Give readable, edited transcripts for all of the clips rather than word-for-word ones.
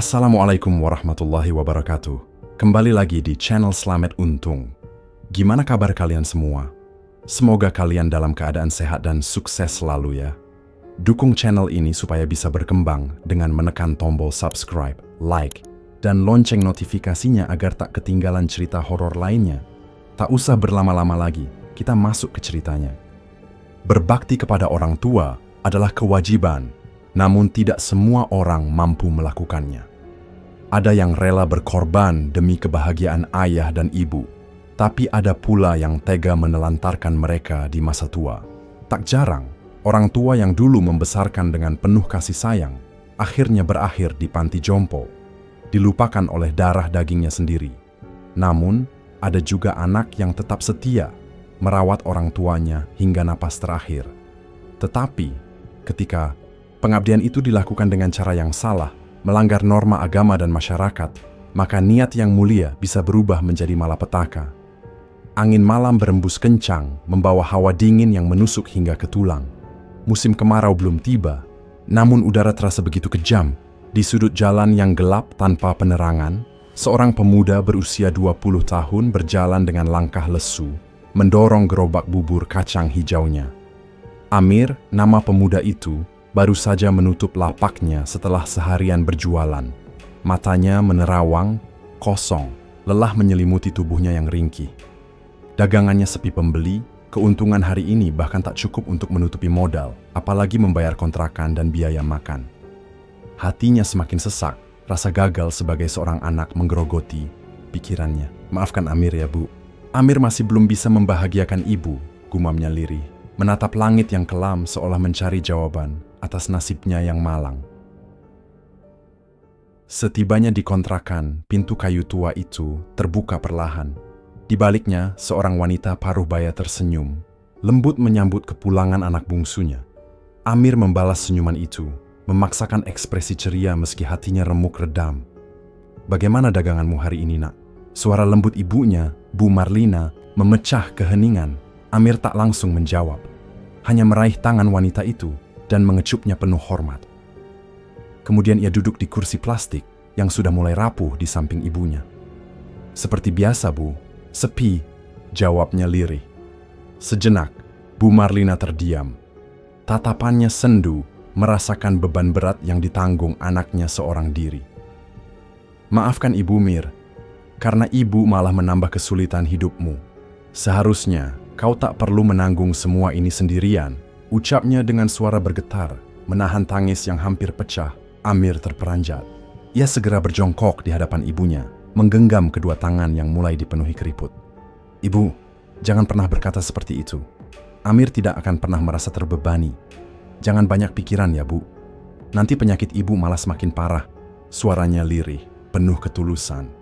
Assalamualaikum warahmatullahi wabarakatuh. Kembali lagi di channel Slamet Untung. Gimana kabar kalian semua? Semoga kalian dalam keadaan sehat dan sukses selalu ya. Dukung channel ini supaya bisa berkembang dengan menekan tombol subscribe, like, dan lonceng notifikasinya agar tak ketinggalan cerita horor lainnya. Tak usah berlama-lama lagi, kita masuk ke ceritanya. Berbakti kepada orang tua adalah kewajiban, namun tidak semua orang mampu melakukannya. Ada yang rela berkorban demi kebahagiaan ayah dan ibu, tapi ada pula yang tega menelantarkan mereka di masa tua. Tak jarang, orang tua yang dulu membesarkan dengan penuh kasih sayang, akhirnya berakhir di panti jompo, dilupakan oleh darah dagingnya sendiri. Namun, ada juga anak yang tetap setia, merawat orang tuanya hingga napas terakhir. Tetapi, ketika pengabdian itu dilakukan dengan cara yang salah, melanggar norma agama dan masyarakat, maka niat yang mulia bisa berubah menjadi malapetaka. Angin malam berembus kencang, membawa hawa dingin yang menusuk hingga ke tulang. Musim kemarau belum tiba, namun udara terasa begitu kejam. Di sudut jalan yang gelap tanpa penerangan, seorang pemuda berusia 20 tahun berjalan dengan langkah lesu, mendorong gerobak bubur kacang hijaunya. Amir, nama pemuda itu, baru saja menutup lapaknya setelah seharian berjualan. Matanya menerawang, kosong, lelah menyelimuti tubuhnya yang ringkih. Dagangannya sepi pembeli, keuntungan hari ini bahkan tak cukup untuk menutupi modal, apalagi membayar kontrakan dan biaya makan. Hatinya semakin sesak, rasa gagal sebagai seorang anak menggerogoti pikirannya. Maafkan Amir ya Bu. Amir masih belum bisa membahagiakan ibu, gumamnya lirih, menatap langit yang kelam seolah mencari jawaban atas nasibnya yang malang. Setibanya di kontrakan, pintu kayu tua itu terbuka perlahan. Di baliknya, seorang wanita paruh baya tersenyum, lembut menyambut kepulangan anak bungsunya. Amir membalas senyuman itu, memaksakan ekspresi ceria meski hatinya remuk redam. "Bagaimana daganganmu hari ini, Nak?" Suara lembut ibunya, Bu Marlina, memecah keheningan. Amir tak langsung menjawab, hanya meraih tangan wanita itu dan mengecupnya penuh hormat. Kemudian ia duduk di kursi plastik yang sudah mulai rapuh di samping ibunya. "Seperti biasa, Bu. Sepi," jawabnya lirih. Sejenak, Bu Marlina terdiam. Tatapannya sendu, merasakan beban berat yang ditanggung anaknya seorang diri. "Maafkan Ibu Mir, karena Ibu malah menambah kesulitan hidupmu. Seharusnya kau tak perlu menanggung semua ini sendirian," ucapnya dengan suara bergetar, menahan tangis yang hampir pecah. Amir terperanjat. Ia segera berjongkok di hadapan ibunya, menggenggam kedua tangan yang mulai dipenuhi keriput. "Ibu, jangan pernah berkata seperti itu. Amir tidak akan pernah merasa terbebani. Jangan banyak pikiran ya, Bu. Nanti penyakit ibu malah semakin parah." Suaranya lirih, penuh ketulusan.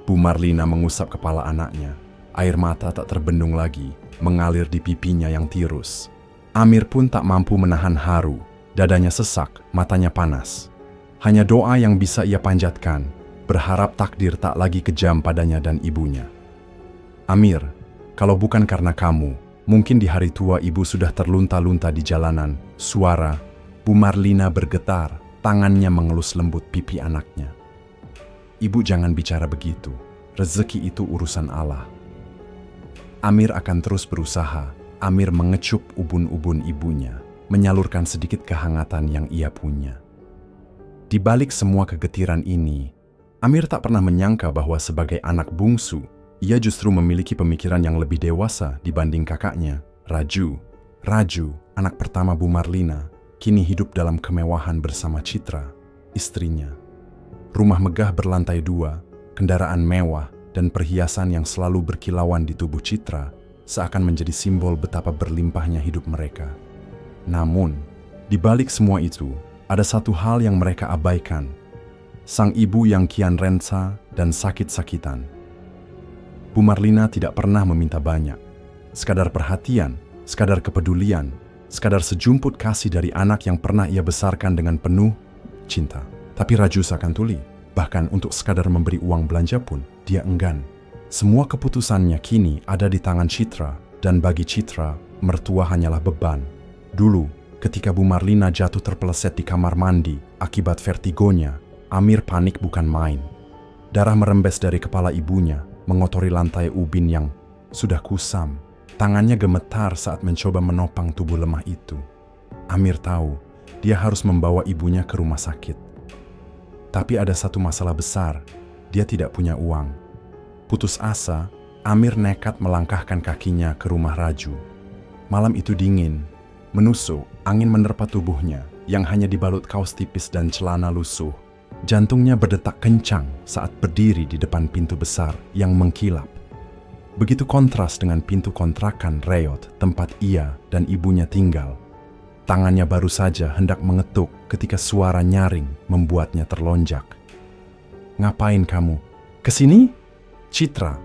Bu Marlina mengusap kepala anaknya. Air mata tak terbendung lagi, mengalir di pipinya yang tirus. Amir pun tak mampu menahan haru, dadanya sesak, matanya panas. Hanya doa yang bisa ia panjatkan, berharap takdir tak lagi kejam padanya dan ibunya. "Amir, kalau bukan karena kamu, mungkin di hari tua ibu sudah terlunta-lunta di jalanan." Suara Bu Marlina bergetar, tangannya mengelus lembut pipi anaknya. "Ibu jangan bicara begitu, rezeki itu urusan Allah." Amir akan terus berusaha. Amir mengecup ubun-ubun ibunya, menyalurkan sedikit kehangatan yang ia punya. Di balik semua kegetiran ini, Amir tak pernah menyangka bahwa sebagai anak bungsu, ia justru memiliki pemikiran yang lebih dewasa dibanding kakaknya, Raju. Raju, anak pertama Bu Marlina, kini hidup dalam kemewahan bersama Citra, istrinya. Rumah megah berlantai 2, kendaraan mewah, dan perhiasan yang selalu berkilauan di tubuh Citra seakan menjadi simbol betapa berlimpahnya hidup mereka. Namun, di balik semua itu, ada satu hal yang mereka abaikan. Sang ibu yang kian renta dan sakit-sakitan. Bu Marlina tidak pernah meminta banyak. Sekadar perhatian, sekadar kepedulian, sekadar sejumput kasih dari anak yang pernah ia besarkan dengan penuh cinta. Tapi Raju seakan tuli, bahkan untuk sekadar memberi uang belanja pun, dia enggan. Semua keputusannya kini ada di tangan Citra, dan bagi Citra, mertua hanyalah beban. Dulu, ketika Bu Marlina jatuh terpeleset di kamar mandi akibat vertigonya, Amir panik bukan main. Darah merembes dari kepala ibunya, mengotori lantai ubin yang sudah kusam. Tangannya gemetar saat mencoba menopang tubuh lemah itu. Amir tahu dia harus membawa ibunya ke rumah sakit. Tapi ada satu masalah besar, dia tidak punya uang. Putus asa, Amir nekat melangkahkan kakinya ke rumah Raju. Malam itu dingin, menusuk, angin menerpa tubuhnya yang hanya dibalut kaos tipis dan celana lusuh. Jantungnya berdetak kencang saat berdiri di depan pintu besar yang mengkilap. Begitu kontras dengan pintu kontrakan Reyot tempat ia dan ibunya tinggal. Tangannya baru saja hendak mengetuk ketika suara nyaring membuatnya terlonjak. "Ngapain kamu? Kesini?" Citra,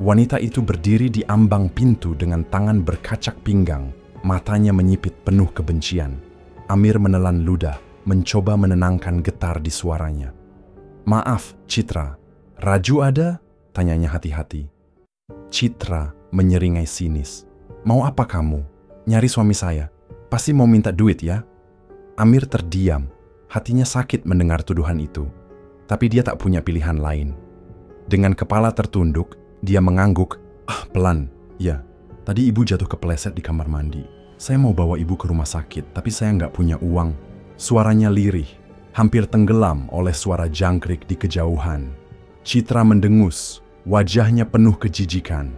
wanita itu berdiri di ambang pintu dengan tangan berkacak pinggang, matanya menyipit penuh kebencian. Amir menelan ludah, mencoba menenangkan getar di suaranya. "Maaf, Citra, Raju ada?" tanyanya hati-hati. Citra menyeringai sinis. "Mau apa kamu? Nyari suami saya? Pasti mau minta duit ya?" Amir terdiam, hatinya sakit mendengar tuduhan itu. Tapi dia tak punya pilihan lain. Dengan kepala tertunduk, dia mengangguk, pelan. "Ya, tadi ibu jatuh kepleset di kamar mandi. Saya mau bawa ibu ke rumah sakit, tapi saya nggak punya uang." Suaranya lirih, hampir tenggelam oleh suara jangkrik di kejauhan. Citra mendengus, wajahnya penuh kejijikan.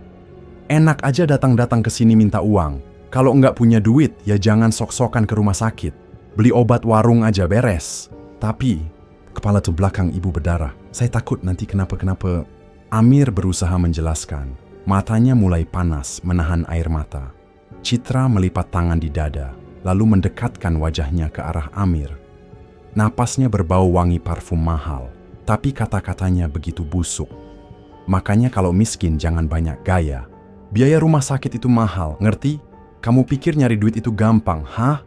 "Enak aja datang-datang ke sini minta uang. Kalau nggak punya duit, ya jangan sok-sokan ke rumah sakit. Beli obat warung aja beres." "Tapi," kepala tuh belakang ibu berdarah. "Saya takut nanti kenapa-kenapa." Amir berusaha menjelaskan. Matanya mulai panas, menahan air mata. Citra melipat tangan di dada, lalu mendekatkan wajahnya ke arah Amir. Napasnya berbau wangi parfum mahal, tapi kata-katanya begitu busuk. "Makanya kalau miskin jangan banyak gaya. Biaya rumah sakit itu mahal, ngerti? Kamu pikir nyari duit itu gampang, hah?"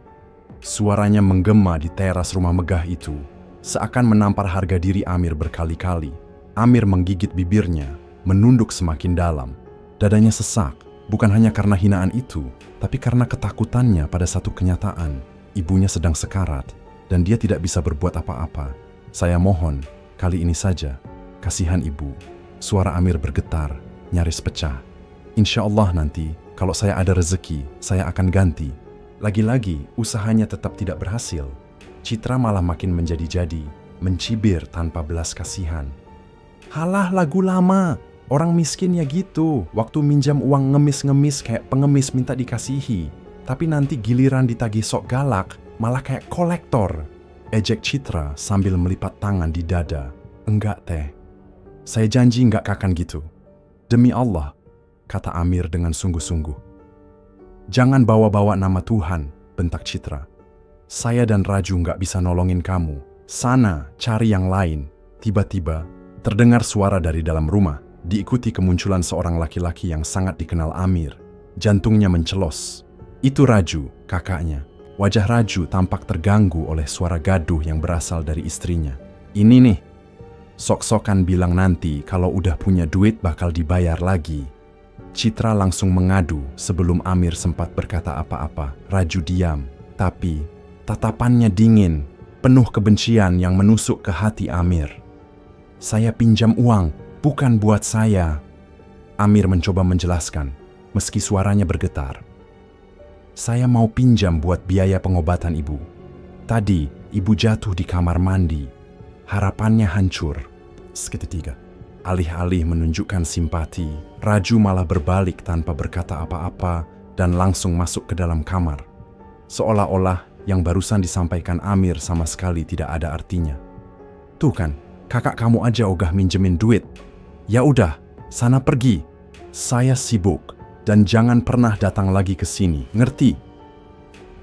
Suaranya menggema di teras rumah megah itu, seakan menampar harga diri Amir berkali-kali. Amir menggigit bibirnya, menunduk semakin dalam. Dadanya sesak, bukan hanya karena hinaan itu, tapi karena ketakutannya pada satu kenyataan. Ibunya sedang sekarat, dan dia tidak bisa berbuat apa-apa. "Saya mohon, kali ini saja, kasihan ibu." Suara Amir bergetar, nyaris pecah. "Insya Allah nanti, kalau saya ada rezeki, saya akan ganti." Lagi-lagi, usahanya tetap tidak berhasil. Citra malah makin menjadi-jadi, mencibir tanpa belas kasihan. "Halah, lagu lama. Orang miskin ya gitu, waktu minjam uang ngemis-ngemis kayak pengemis minta dikasihi. Tapi nanti giliran ditagih sok galak, malah kayak kolektor." Ejek Citra sambil melipat tangan di dada. "Enggak teh, saya janji enggak akan gitu." "Demi Allah," kata Amir dengan sungguh-sungguh. "Jangan bawa-bawa nama Tuhan," bentak Citra. "Saya dan Raju enggak bisa nolongin kamu. Sana, cari yang lain." Tiba-tiba, terdengar suara dari dalam rumah, diikuti kemunculan seorang laki-laki yang sangat dikenal Amir. Jantungnya mencelos. Itu Raju, kakaknya. Wajah Raju tampak terganggu oleh suara gaduh yang berasal dari istrinya. "Ini nih, sok-sokan bilang nanti kalau udah punya duit bakal dibayar lagi." Citra langsung mengadu sebelum Amir sempat berkata apa-apa. Raju diam, tapi tatapannya dingin, penuh kebencian yang menusuk ke hati Amir. "Saya pinjam uang, bukan buat saya." Amir mencoba menjelaskan, meski suaranya bergetar. "Saya mau pinjam buat biaya pengobatan ibu. Tadi, ibu jatuh di kamar mandi. Harapannya hancur." Seketika, alih-alih menunjukkan simpati, Raju malah berbalik tanpa berkata apa-apa dan langsung masuk ke dalam kamar. Seolah-olah yang barusan disampaikan Amir sama sekali tidak ada artinya. "Tuh kan, kakak kamu aja ogah minjemin duit. Ya udah, sana pergi. Saya sibuk dan jangan pernah datang lagi ke sini, ngerti?"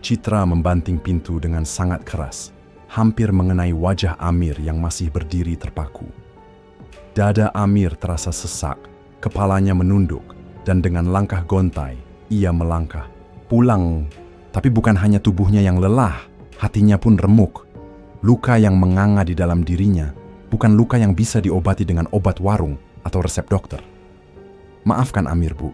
Citra membanting pintu dengan sangat keras, hampir mengenai wajah Amir yang masih berdiri terpaku. Dada Amir terasa sesak, kepalanya menunduk, dan dengan langkah gontai, ia melangkah. Pulang, tapi bukan hanya tubuhnya yang lelah, hatinya pun remuk. Luka yang menganga di dalam dirinya, bukan luka yang bisa diobati dengan obat warung atau resep dokter. "Maafkan Amir, Bu.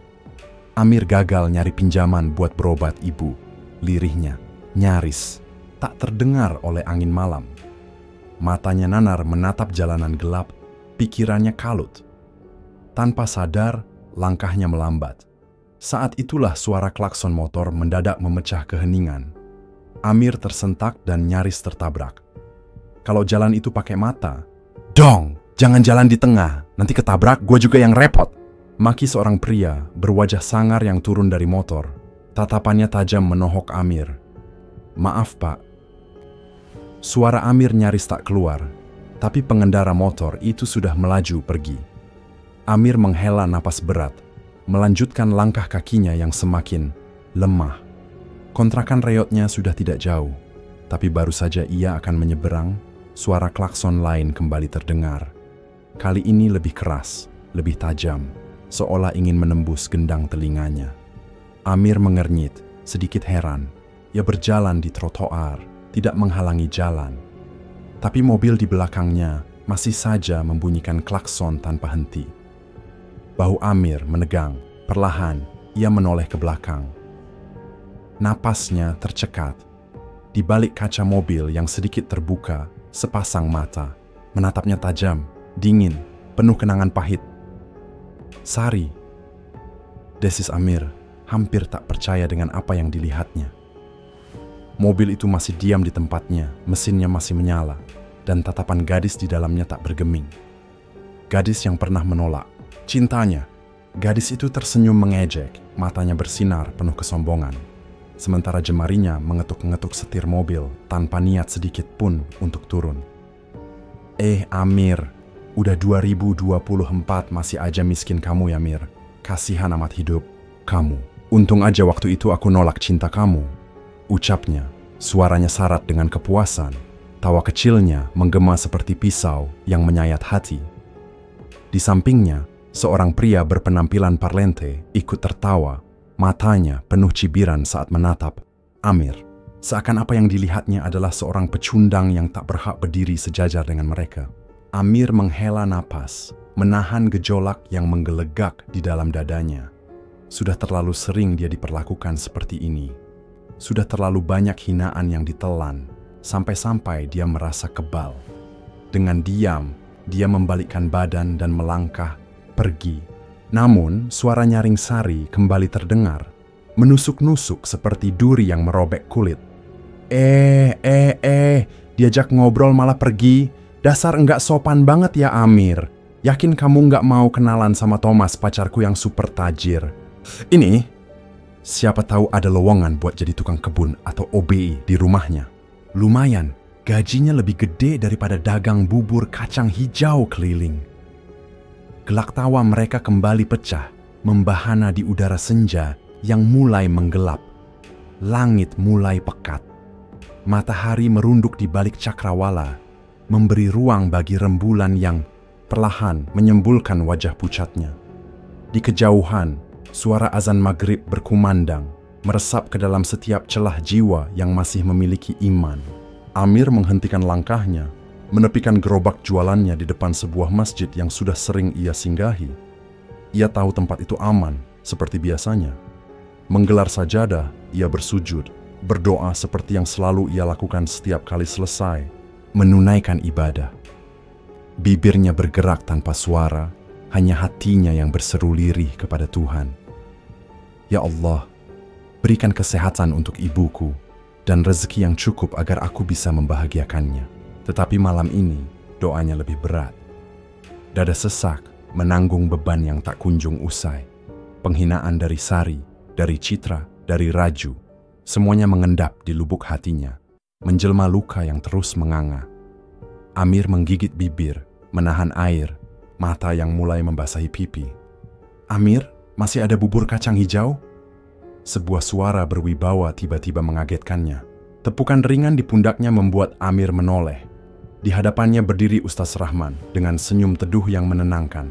Amir gagal nyari pinjaman buat berobat ibu." Lirihnya nyaris tak terdengar oleh angin malam. Matanya nanar menatap jalanan gelap, pikirannya kalut. Tanpa sadar, langkahnya melambat. Saat itulah suara klakson motor mendadak memecah keheningan. Amir tersentak dan nyaris tertabrak. Kalau jalan itu pakai mata, "Dong, jangan jalan di tengah, nanti ketabrak gue juga yang repot," maki seorang pria berwajah sangar yang turun dari motor. Tatapannya tajam menohok Amir. "Maaf pak." Suara Amir nyaris tak keluar, tapi pengendara motor itu sudah melaju pergi. Amir menghela napas berat, melanjutkan langkah kakinya yang semakin lemah. Kontrakan reotnya sudah tidak jauh, tapi baru saja ia akan menyeberang, suara klakson lain kembali terdengar. Kali ini lebih keras, lebih tajam, seolah ingin menembus gendang telinganya. Amir mengernyit, sedikit heran. Ia berjalan di trotoar, tidak menghalangi jalan. Tapi mobil di belakangnya masih saja membunyikan klakson tanpa henti. Bahu Amir menegang, perlahan ia menoleh ke belakang. Napasnya tercekat. Di balik kaca mobil yang sedikit terbuka, sepasang mata, menatapnya tajam, dingin, penuh kenangan pahit. "Sari." Desis Amir hampir tak percaya dengan apa yang dilihatnya. Mobil itu masih diam di tempatnya, mesinnya masih menyala, dan tatapan gadis di dalamnya tak bergeming. Gadis yang pernah menolak cintanya. Gadis itu tersenyum mengejek, matanya bersinar penuh kesombongan. Sementara jemarinya mengetuk-ngetuk setir mobil tanpa niat sedikit pun untuk turun. Amir, udah 2024 masih aja miskin kamu ya Mir. Kasihan amat hidup kamu. Untung aja waktu itu aku nolak cinta kamu," ucapnya. Suaranya syarat dengan kepuasan. Tawa kecilnya menggema seperti pisau yang menyayat hati. Di sampingnya, seorang pria berpenampilan parlente ikut tertawa, matanya penuh cibiran saat menatap Amir. Seakan apa yang dilihatnya adalah seorang pecundang yang tak berhak berdiri sejajar dengan mereka. Amir menghela napas, menahan gejolak yang menggelegak di dalam dadanya. Sudah terlalu sering dia diperlakukan seperti ini. Sudah terlalu banyak hinaan yang ditelan, sampai-sampai dia merasa kebal. Dengan diam, dia membalikkan badan dan melangkah pergi. Namun, suara nyaring Sari kembali terdengar, menusuk-nusuk seperti duri yang merobek kulit. Diajak ngobrol malah pergi. Dasar enggak sopan banget ya Amir. Yakin kamu nggak mau kenalan sama Thomas, pacarku yang super tajir? Ini, siapa tahu ada lowongan buat jadi tukang kebun atau OBI di rumahnya. Lumayan, gajinya lebih gede daripada dagang bubur kacang hijau keliling. Gelak tawa mereka kembali pecah, membahana di udara senja yang mulai menggelap. Langit mulai pekat. Matahari merunduk di balik cakrawala, memberi ruang bagi rembulan yang perlahan menyembulkan wajah pucatnya. Di kejauhan, suara azan maghrib berkumandang, meresap ke dalam setiap celah jiwa yang masih memiliki iman. Amir menghentikan langkahnya, menepikan gerobak jualannya di depan sebuah masjid yang sudah sering ia singgahi. Ia tahu tempat itu aman, seperti biasanya. Menggelar sajadah, ia bersujud, berdoa seperti yang selalu ia lakukan setiap kali selesai menunaikan ibadah. Bibirnya bergerak tanpa suara, hanya hatinya yang berseru lirih kepada Tuhan. "Ya Allah, berikan kesehatan untuk ibuku dan rezeki yang cukup agar aku bisa membahagiakannya." Tetapi malam ini, doanya lebih berat. Dada sesak, menanggung beban yang tak kunjung usai. Penghinaan dari Sari, dari Citra, dari Raju, semuanya mengendap di lubuk hatinya, menjelma luka yang terus menganga. Amir menggigit bibir, menahan air, mata yang mulai membasahi pipi. "Amir, masih ada bubur kacang hijau?" Sebuah suara berwibawa tiba-tiba mengagetkannya. Tepukan ringan di pundaknya membuat Amir menoleh. Di hadapannya berdiri Ustaz Rahman dengan senyum teduh yang menenangkan.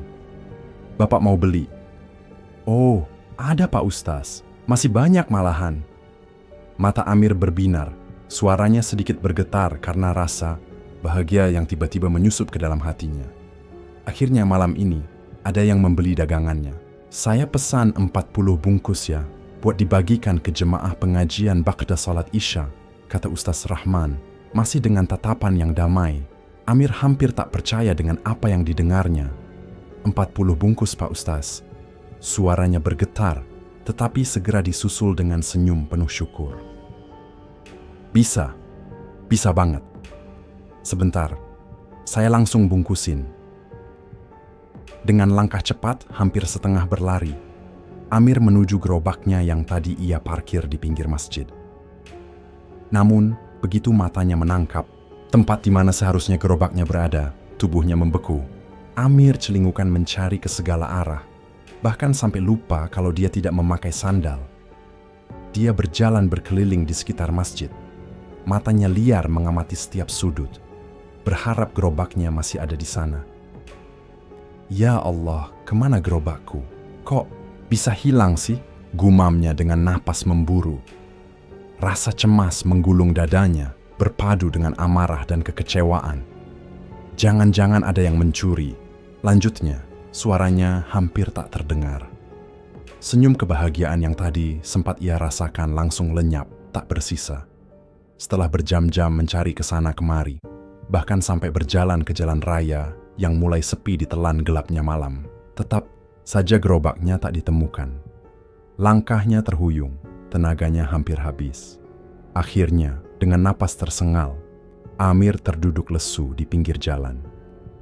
"Bapak mau beli?" "Oh, ada Pak Ustaz. Masih banyak malahan." Mata Amir berbinar, suaranya sedikit bergetar karena rasa bahagia yang tiba-tiba menyusup ke dalam hatinya. Akhirnya malam ini, ada yang membeli dagangannya. "Saya pesan 40 bungkus ya, buat dibagikan ke jemaah pengajian ba'da salat Isya," kata Ustaz Rahman, masih dengan tatapan yang damai. Amir hampir tak percaya dengan apa yang didengarnya. 40 bungkus, Pak Ustaz. Suaranya bergetar, tetapi segera disusul dengan senyum penuh syukur. Bisa banget. Sebentar, saya langsung bungkusin. Dengan langkah cepat, hampir setengah berlari, Amir menuju gerobaknya yang tadi ia parkir di pinggir masjid. Namun, begitu matanya menangkap tempat di mana seharusnya gerobaknya berada, tubuhnya membeku. Amir celingukan mencari ke segala arah, bahkan sampai lupa kalau dia tidak memakai sandal. Dia berjalan berkeliling di sekitar masjid. Matanya liar mengamati setiap sudut, berharap gerobaknya masih ada di sana. Ya Allah, kemana gerobakku? Kok bisa hilang sih? Gumamnya dengan napas memburu. Rasa cemas menggulung dadanya, berpadu dengan amarah dan kekecewaan. Jangan-jangan ada yang mencuri. Lanjutnya, suaranya hampir tak terdengar. Senyum kebahagiaan yang tadi sempat ia rasakan langsung lenyap, tak bersisa. Setelah berjam-jam mencari ke sana kemari, bahkan sampai berjalan ke jalan raya yang mulai sepi ditelan gelapnya malam, tetap saja gerobaknya tak ditemukan. Langkahnya terhuyung, tenaganya hampir habis. Akhirnya, dengan napas tersengal, Amir terduduk lesu di pinggir jalan,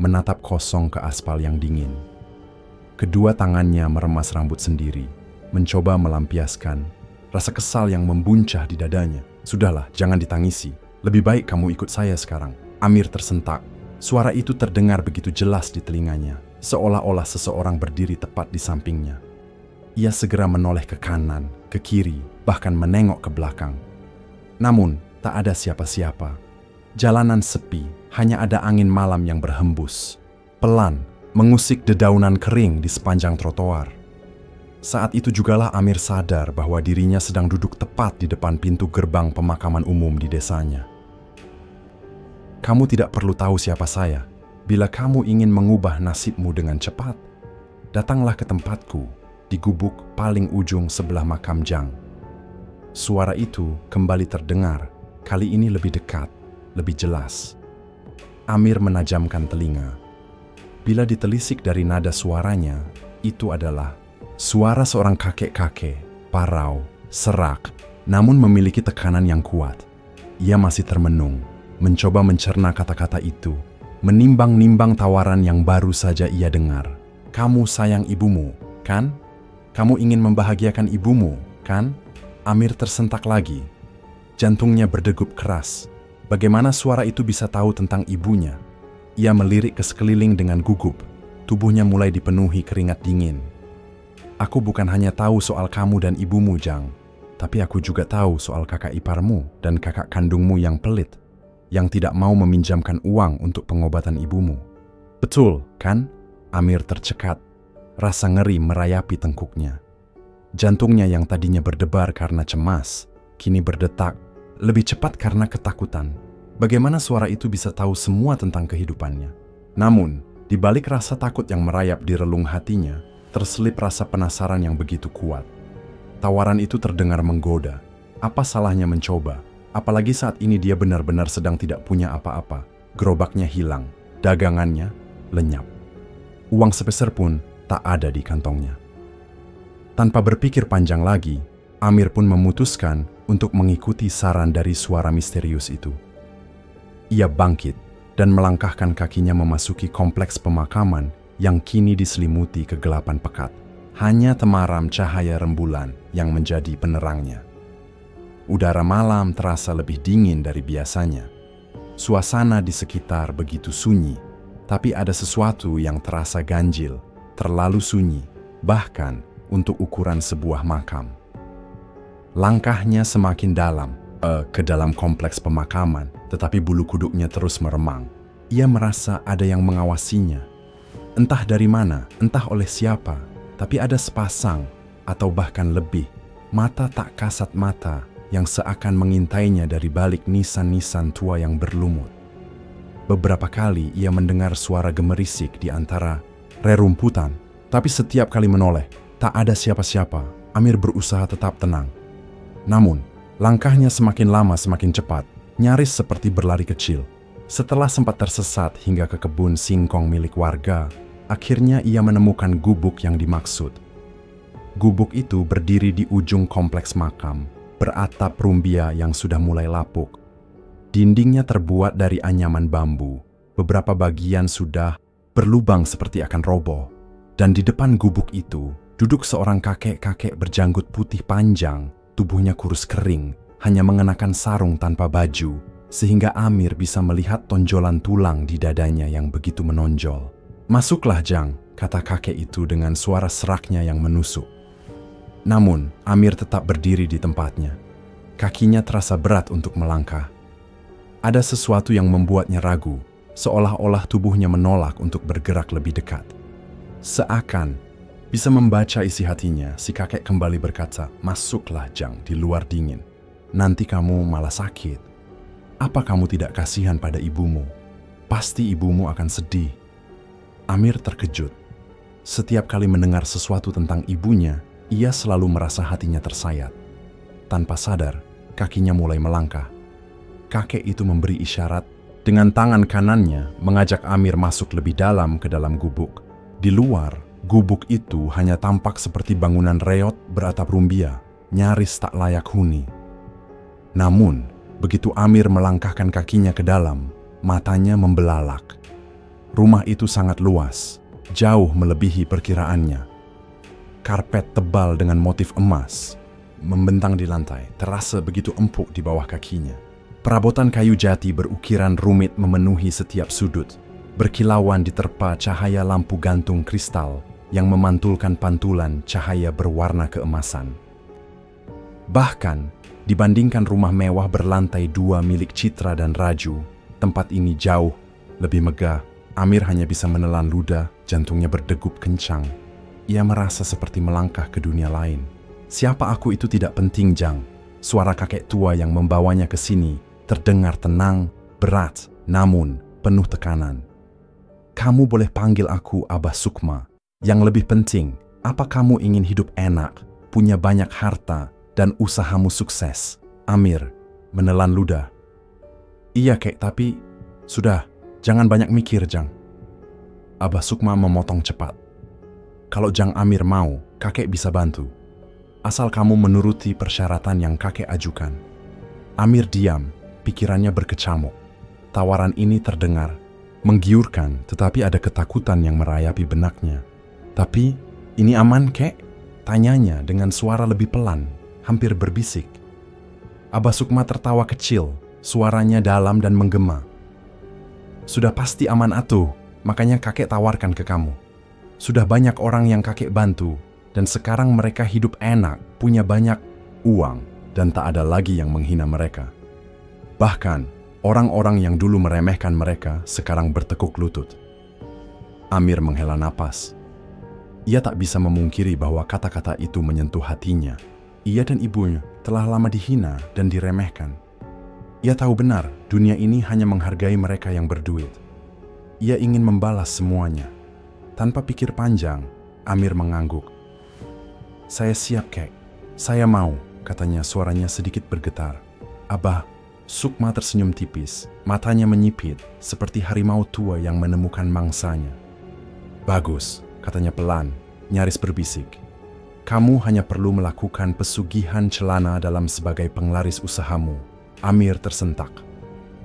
menatap kosong ke aspal yang dingin. Kedua tangannya meremas rambut sendiri, mencoba melampiaskan rasa kesal yang membuncah di dadanya. Sudahlah, jangan ditangisi. Lebih baik kamu ikut saya sekarang. Amir tersentak. Suara itu terdengar begitu jelas di telinganya, seolah-olah seseorang berdiri tepat di sampingnya. Ia segera menoleh ke kanan, ke kiri, bahkan menengok ke belakang. Namun, tak ada siapa-siapa. Jalanan sepi, hanya ada angin malam yang berhembus, pelan, mengusik dedaunan kering di sepanjang trotoar. Saat itu jugalah Amir sadar bahwa dirinya sedang duduk tepat di depan pintu gerbang pemakaman umum di desanya. Kamu tidak perlu tahu siapa saya. Bila kamu ingin mengubah nasibmu dengan cepat, datanglah ke tempatku di gubuk paling ujung sebelah makam Jang. Suara itu kembali terdengar, kali ini lebih dekat, lebih jelas. Amir menajamkan telinga. Bila ditelisik dari nada suaranya, itu adalah suara seorang kakek-kakek, parau, serak, namun memiliki tekanan yang kuat. Ia masih termenung, mencoba mencerna kata-kata itu, menimbang-nimbang tawaran yang baru saja ia dengar. Kamu sayang ibumu, kan? Kamu ingin membahagiakan ibumu, kan? Amir tersentak lagi. Jantungnya berdegup keras. Bagaimana suara itu bisa tahu tentang ibunya? Ia melirik ke sekeliling dengan gugup. Tubuhnya mulai dipenuhi keringat dingin. Aku bukan hanya tahu soal kamu dan ibumu, Jang, tapi aku juga tahu soal kakak iparmu dan kakak kandungmu yang pelit, yang tidak mau meminjamkan uang untuk pengobatan ibumu. Betul, kan? Amir tercekat. Rasa ngeri merayapi tengkuknya. Jantungnya yang tadinya berdebar karena cemas, kini berdetak, lebih cepat karena ketakutan. Bagaimana suara itu bisa tahu semua tentang kehidupannya? Namun, di balik rasa takut yang merayap di relung hatinya, terselip rasa penasaran yang begitu kuat. Tawaran itu terdengar menggoda. Apa salahnya mencoba? Apalagi saat ini dia benar-benar sedang tidak punya apa-apa. Gerobaknya hilang, dagangannya lenyap. Uang sepeser pun tak ada di kantongnya. Tanpa berpikir panjang lagi, Amir pun memutuskan untuk mengikuti saran dari suara misterius itu. Ia bangkit dan melangkahkan kakinya memasuki kompleks pemakaman yang kini diselimuti kegelapan pekat. Hanya temaram cahaya rembulan yang menjadi penerangnya. Udara malam terasa lebih dingin dari biasanya. Suasana di sekitar begitu sunyi, tapi ada sesuatu yang terasa ganjil, terlalu sunyi, bahkan untuk ukuran sebuah makam. Langkahnya semakin dalam, ke dalam kompleks pemakaman, tetapi bulu kuduknya terus meremang. Ia merasa ada yang mengawasinya. Entah dari mana, entah oleh siapa, tapi ada sepasang, atau bahkan lebih, mata tak kasat mata yang seakan mengintainya dari balik nisan-nisan tua yang berlumut. Beberapa kali ia mendengar suara gemerisik di antara rerumputan, tapi setiap kali menoleh, tak ada siapa-siapa. Amir berusaha tetap tenang. Namun, langkahnya semakin lama semakin cepat, nyaris seperti berlari kecil. Setelah sempat tersesat hingga ke kebun singkong milik warga, akhirnya ia menemukan gubuk yang dimaksud. Gubuk itu berdiri di ujung kompleks makam, beratap rumbia yang sudah mulai lapuk. Dindingnya terbuat dari anyaman bambu, beberapa bagian sudah berlubang seperti akan roboh. Dan di depan gubuk itu, duduk seorang kakek-kakek berjanggut putih panjang, tubuhnya kurus kering, hanya mengenakan sarung tanpa baju, sehingga Amir bisa melihat tonjolan tulang di dadanya yang begitu menonjol. "Masuklah, Jang," kata kakek itu dengan suara seraknya yang menusuk. Namun, Amir tetap berdiri di tempatnya. Kakinya terasa berat untuk melangkah. Ada sesuatu yang membuatnya ragu, seolah-olah tubuhnya menolak untuk bergerak lebih dekat. Seakan bisa membaca isi hatinya, si kakek kembali berkata, "Masuklah, Jang, di luar dingin. Nanti kamu malah sakit. Apa kamu tidak kasihan pada ibumu? Pasti ibumu akan sedih." Amir terkejut. Setiap kali mendengar sesuatu tentang ibunya, ia selalu merasa hatinya tersayat. Tanpa sadar, kakinya mulai melangkah. Kakek itu memberi isyarat dengan tangan kanannya mengajak Amir masuk lebih dalam ke dalam gubuk. Di luar, gubuk itu hanya tampak seperti bangunan reot beratap rumbia, nyaris tak layak huni. Namun, begitu Amir melangkahkan kakinya ke dalam, matanya membelalak. Rumah itu sangat luas, jauh melebihi perkiraannya. Karpet tebal dengan motif emas membentang di lantai, terasa begitu empuk di bawah kakinya. Perabotan kayu jati berukiran rumit memenuhi setiap sudut, berkilauan diterpa cahaya lampu gantung kristal yang memantulkan pantulan cahaya berwarna keemasan. Bahkan, dibandingkan rumah mewah berlantai 2 milik Citra dan Raju, tempat ini jauh lebih megah. Amir hanya bisa menelan ludah, jantungnya berdegup kencang. Ia merasa seperti melangkah ke dunia lain. "Siapa aku itu tidak penting, Jang." Suara kakek tua yang membawanya ke sini terdengar tenang, berat, namun penuh tekanan. "Kamu boleh panggil aku Abah Sukma. Yang lebih penting, apa kamu ingin hidup enak, punya banyak harta, dan usahamu sukses?" Amir menelan ludah. "Iya, Kek, tapi sudah, jangan banyak mikir, Jang." Abah Sukma memotong cepat. "Kalau Jang Amir mau, kakek bisa bantu. Asal kamu menuruti persyaratan yang kakek ajukan." Amir diam, pikirannya berkecamuk. Tawaran ini terdengar menggiurkan, tetapi ada ketakutan yang merayapi benaknya. "Tapi, ini aman, Kek?" tanyanya dengan suara lebih pelan, hampir berbisik. Abah Sukma tertawa kecil, suaranya dalam dan menggema. "Sudah pasti aman atuh, makanya kakek tawarkan ke kamu. Sudah banyak orang yang kakek bantu, dan sekarang mereka hidup enak, punya banyak uang, dan tak ada lagi yang menghina mereka. Bahkan, orang-orang yang dulu meremehkan mereka sekarang bertekuk lutut." Amir menghela napas. Ia tak bisa memungkiri bahwa kata-kata itu menyentuh hatinya. Ia dan ibunya telah lama dihina dan diremehkan. Ia tahu benar dunia ini hanya menghargai mereka yang berduit. Ia ingin membalas semuanya. Tanpa pikir panjang, Amir mengangguk. "Saya siap, Kek. Saya mau," katanya, suaranya sedikit bergetar. Abah Sukma tersenyum tipis, matanya menyipit seperti harimau tua yang menemukan mangsanya. "Bagus," katanya pelan, nyaris berbisik. "Kamu hanya perlu melakukan pesugihan celana dalam sebagai penglaris usahamu." Amir tersentak.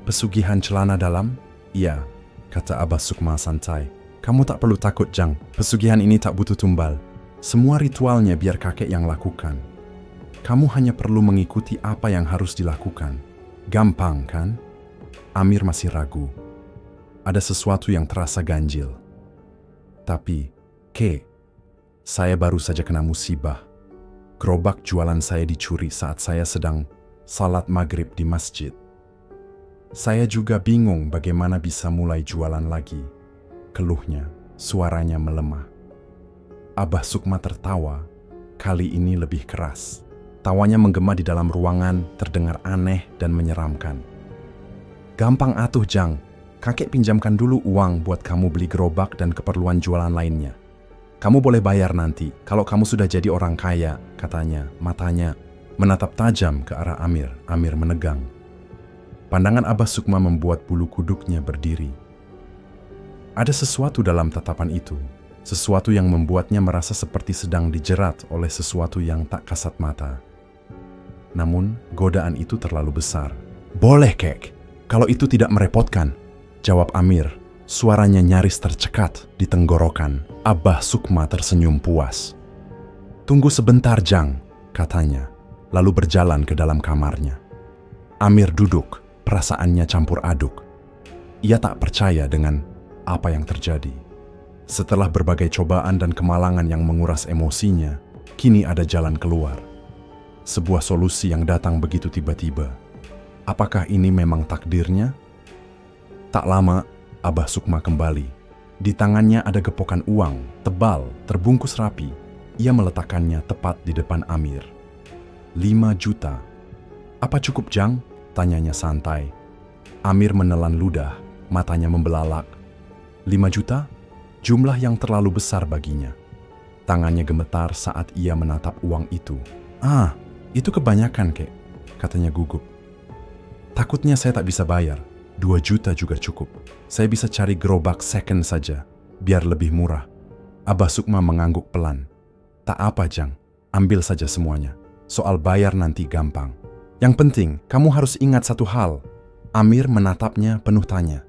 "Pesugihan celana dalam?" "Iya," kata Abah Sukma santai. "Kamu tak perlu takut, Jang. Pesugihan ini tak butuh tumbal. Semua ritualnya biar kakek yang lakukan. Kamu hanya perlu mengikuti apa yang harus dilakukan. Gampang, kan?" Amir masih ragu. Ada sesuatu yang terasa ganjil. "Tapi, Kek, saya baru saja kena musibah. Gerobak jualan saya dicuri saat saya sedang salat maghrib di masjid. Saya juga bingung bagaimana bisa mulai jualan lagi," keluhnya, suaranya melemah. Abah Sukma tertawa, kali ini lebih keras. Tawanya menggema di dalam ruangan, terdengar aneh dan menyeramkan. "Gampang atuh, Jang. Kakek pinjamkan dulu uang buat kamu beli gerobak dan keperluan jualan lainnya. Kamu boleh bayar nanti kalau kamu sudah jadi orang kaya," katanya, matanya menatap tajam ke arah Amir. Amir menegang. Pandangan Abah Sukma membuat bulu kuduknya berdiri. Ada sesuatu dalam tatapan itu, sesuatu yang membuatnya merasa seperti sedang dijerat oleh sesuatu yang tak kasat mata. Namun, godaan itu terlalu besar. "Boleh, Kek, kalau itu tidak merepotkan," jawab Amir. Suaranya nyaris tercekat di tenggorokan. Abah Sukma tersenyum puas. "Tunggu sebentar, Jang," katanya, lalu berjalan ke dalam kamarnya. Amir duduk, perasaannya campur aduk. Ia tak percaya dengan apa yang terjadi. Setelah berbagai cobaan dan kemalangan yang menguras emosinya, kini ada jalan keluar. Sebuah solusi yang datang begitu tiba-tiba. Apakah ini memang takdirnya? Tak lama, Abah Sukma kembali. Di tangannya ada gepokan uang, tebal, terbungkus rapi. Ia meletakkannya tepat di depan Amir. 5 juta. "Apa cukup, Jang?" tanyanya santai. Amir menelan ludah, matanya membelalak. 5 juta? Jumlah yang terlalu besar baginya. Tangannya gemetar saat ia menatap uang itu. "Ah, itu kebanyakan, Kek," katanya gugup. "Takutnya saya tak bisa bayar. 2 juta juga cukup. Saya bisa cari gerobak second saja, biar lebih murah." Abah Sukma mengangguk pelan. "Tak apa, Jang. Ambil saja semuanya. Soal bayar nanti gampang. Yang penting, kamu harus ingat satu hal." Amir menatapnya penuh tanya.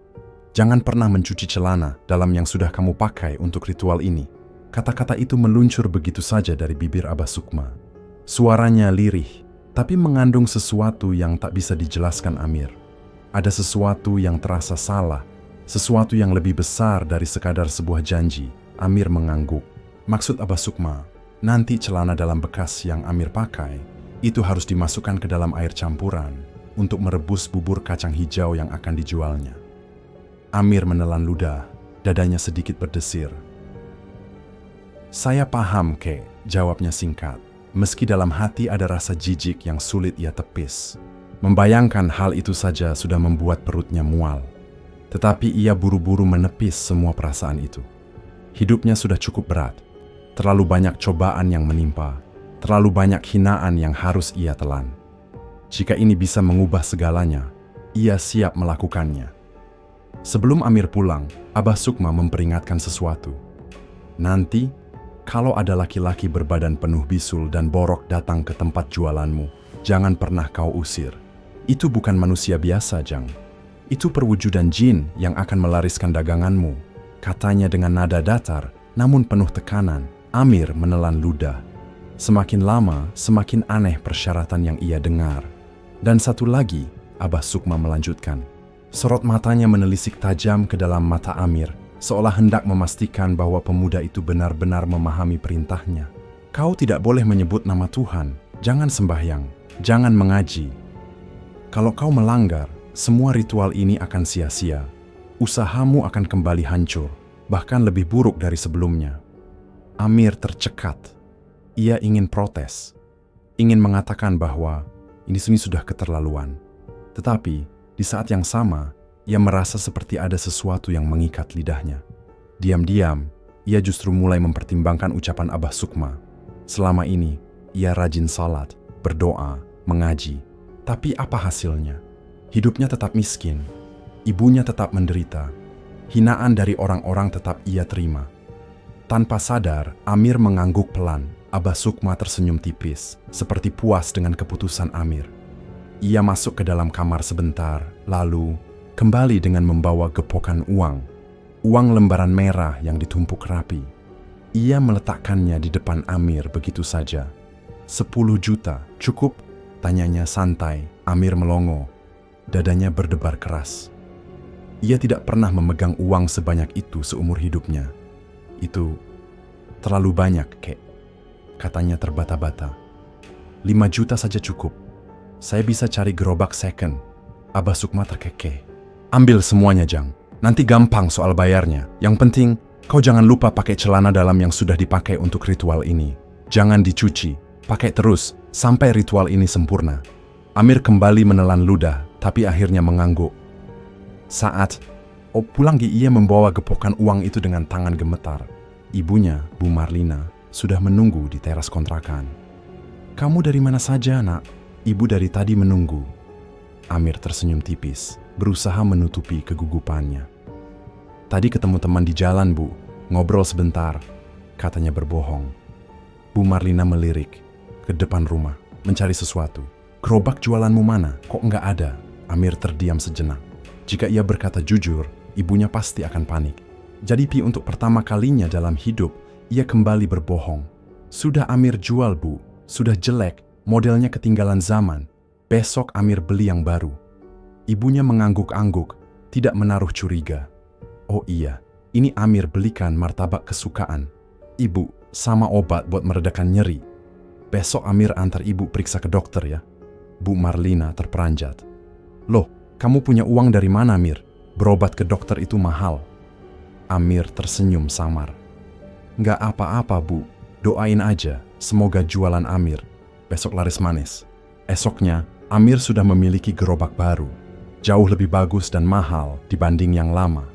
"Jangan pernah mencuci celana dalam yang sudah kamu pakai untuk ritual ini." Kata-kata itu meluncur begitu saja dari bibir Abah Sukma. Suaranya lirih, tapi mengandung sesuatu yang tak bisa dijelaskan Amir. Ada sesuatu yang terasa salah, sesuatu yang lebih besar dari sekadar sebuah janji. Amir mengangguk. Maksud Abah Sukma, nanti celana dalam bekas yang Amir pakai, itu harus dimasukkan ke dalam air campuran untuk merebus bubur kacang hijau yang akan dijualnya. Amir menelan ludah, dadanya sedikit berdesir. "Saya paham, Kek," jawabnya singkat. Meski dalam hati ada rasa jijik yang sulit ia tepis. Membayangkan hal itu saja sudah membuat perutnya mual. Tetapi ia buru-buru menepis semua perasaan itu. Hidupnya sudah cukup berat. Terlalu banyak cobaan yang menimpa. Terlalu banyak hinaan yang harus ia telan. Jika ini bisa mengubah segalanya, ia siap melakukannya. Sebelum Amir pulang, Abah Sukma memperingatkan sesuatu. "Nanti, kalau ada laki-laki berbadan penuh bisul dan borok datang ke tempat jualanmu, jangan pernah kau usir. Itu bukan manusia biasa, Jang. Itu perwujudan jin yang akan melariskan daganganmu," katanya dengan nada datar, namun penuh tekanan. Amir menelan ludah. Semakin lama, semakin aneh persyaratan yang ia dengar. "Dan satu lagi," Abah Sukma melanjutkan. Sorot matanya menelisik tajam ke dalam mata Amir, seolah hendak memastikan bahwa pemuda itu benar-benar memahami perintahnya. "Kau tidak boleh menyebut nama Tuhan, jangan sembahyang, jangan mengaji. Kalau kau melanggar, semua ritual ini akan sia-sia. Usahamu akan kembali hancur, bahkan lebih buruk dari sebelumnya." Amir tercekat. Ia ingin protes, ingin mengatakan bahwa ini sudah keterlaluan. Tetapi, di saat yang sama, ia merasa seperti ada sesuatu yang mengikat lidahnya. Diam-diam, ia justru mulai mempertimbangkan ucapan Abah Sukma. Selama ini, ia rajin salat, berdoa, mengaji. Tapi apa hasilnya? Hidupnya tetap miskin, ibunya tetap menderita, hinaan dari orang-orang tetap ia terima. Tanpa sadar, Amir mengangguk pelan. Abah Sukma tersenyum tipis, seperti puas dengan keputusan Amir. Ia masuk ke dalam kamar sebentar, lalu kembali dengan membawa gepokan uang. Uang lembaran merah yang ditumpuk rapi. Ia meletakkannya di depan Amir begitu saja. 10 juta, cukup? Tanyanya santai. Amir melongo. Dadanya berdebar keras. Ia tidak pernah memegang uang sebanyak itu seumur hidupnya. "Itu terlalu banyak, Kek," katanya terbata-bata. 5 juta saja cukup. Saya bisa cari gerobak second." Abah Sukma terkekeh. "Ambil semuanya, Jang. Nanti gampang soal bayarnya. Yang penting, kau jangan lupa pakai celana dalam yang sudah dipakai untuk ritual ini. Jangan dicuci. Pakai terus sampai ritual ini sempurna." Amir kembali menelan ludah, tapi akhirnya mengangguk. Saat pulang ia membawa gepokan uang itu dengan tangan gemetar. Ibunya, Bu Marlina, sudah menunggu di teras kontrakan. "Kamu dari mana saja, Nak?" "Ibu dari tadi menunggu." Amir tersenyum tipis, berusaha menutupi kegugupannya. Tadi ketemu teman di jalan, Bu. Ngobrol sebentar, katanya berbohong. Bu Marlina melirik ke depan rumah, mencari sesuatu. Gerobak jualanmu mana? Kok nggak ada? Amir terdiam sejenak. Jika ia berkata jujur, ibunya pasti akan panik. Jadi untuk pertama kalinya dalam hidup, ia kembali berbohong. Sudah Amir jual, Bu. Sudah jelek, modelnya ketinggalan zaman. Besok Amir beli yang baru. Ibunya mengangguk-angguk, tidak menaruh curiga. Oh iya, ini Amir belikan martabak kesukaan. Ibu, sama obat buat meredakan nyeri. Besok Amir antar ibu periksa ke dokter ya. Bu Marlina terperanjat. Loh, kamu punya uang dari mana, Amir? Berobat ke dokter itu mahal. Amir tersenyum samar. Nggak apa-apa, Bu. Doain aja, semoga jualan Amir besok laris manis. Esoknya, Amir sudah memiliki gerobak baru. Jauh lebih bagus dan mahal dibanding yang lama.